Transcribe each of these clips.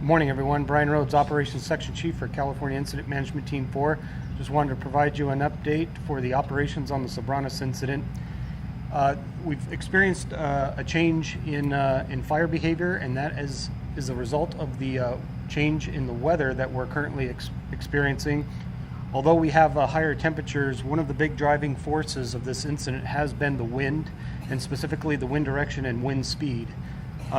Morning, everyone. Brian Rhodes, Operations Section Chief for California Incident Management Team 4. Just wanted to provide you an update for the operations on the Soberanes incident. We've experienced a change in fire behavior, and that is a result of the change in the weather that we're currently experiencing. Although we have higher temperatures, one of the big driving forces of this incident has been the wind, and specifically the wind direction and wind speed.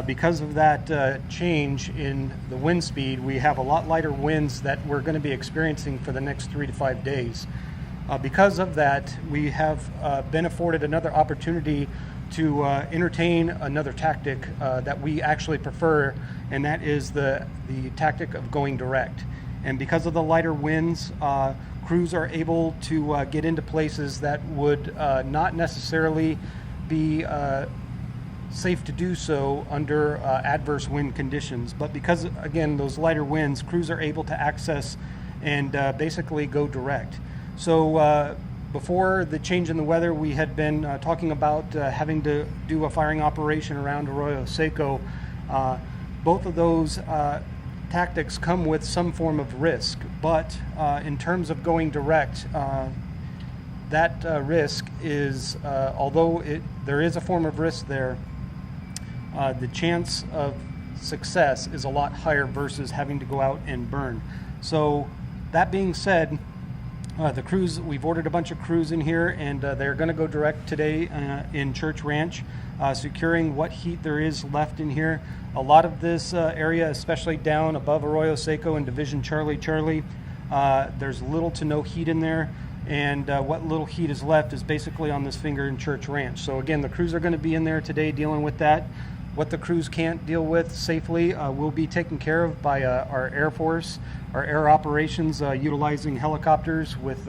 Because of that change in the wind speed, we have a lot lighter winds that we're going to be experiencing for the next 3 to 5 days. Because of that, we have been afforded another opportunity to entertain another tactic that we actually prefer, and that is the tactic of going direct. And because of the lighter winds, crews are able to get into places that would not necessarily be safe to do so under adverse wind conditions. But because, again, those lighter winds, crews are able to access and basically go direct. So before the change in the weather, we had been talking about having to do a firing operation around Arroyo Seco. Both of those tactics come with some form of risk, but in terms of going direct, that risk is, although there is a form of risk there, the chance of success is a lot higher versus having to go out and burn. So that being said, the crews, we've ordered a bunch of crews in here, and they're going to go direct today in Church Ranch, securing what heat there is left in here. A lot of this area, especially down above Arroyo Seco and Division Charlie, there's little to no heat in there. And what little heat is left is basically on this finger in Church Ranch. So again, the crews are going to be in there today dealing with that. What the crews can't deal with safely will be taken care of by our Air Force, our air operations, utilizing helicopters with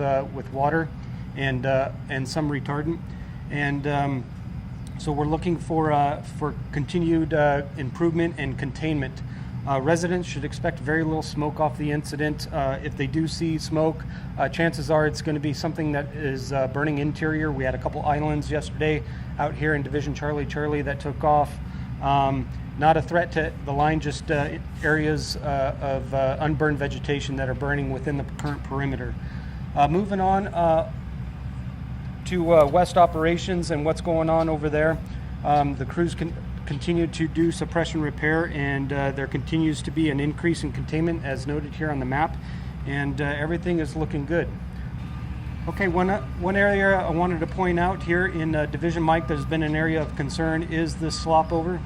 water and some retardant. And so we're looking for continued improvement and containment. Residents should expect very little smoke off the incident. If they do see smoke, chances are it's going to be something that is burning interior. We had a couple islands yesterday out here in Division Charlie that took off. Not a threat to the line, just areas of unburned vegetation that are burning within the current perimeter. Moving on to West Operations and what's going on over there. The crews continue to do suppression repair, and there continues to be an increase in containment as noted here on the map, and everything is looking good. Okay, one area I wanted to point out here in Division Mike that has been an area of concern is this slop over.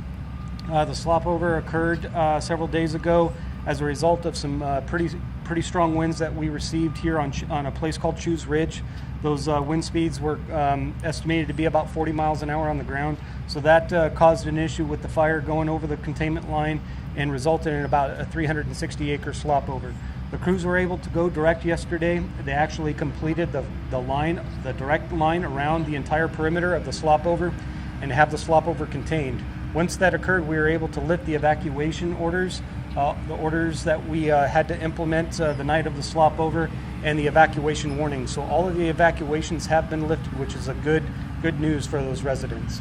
The slop over occurred several days ago as a result of some pretty strong winds that we received here on a place called Shoes Ridge. Those wind speeds were estimated to be about 40 miles an hour on the ground. So that caused an issue with the fire going over the containment line and resulted in about a 360-acre slop over. The crews were able to go direct yesterday. They actually completed the direct line around the entire perimeter of the slop over and have the slop over contained. Once that occurred, we were able to lift the evacuation orders, the orders that we had to implement the night of the slop over, and the evacuation warning. So all of the evacuations have been lifted, which is a good news for those residents.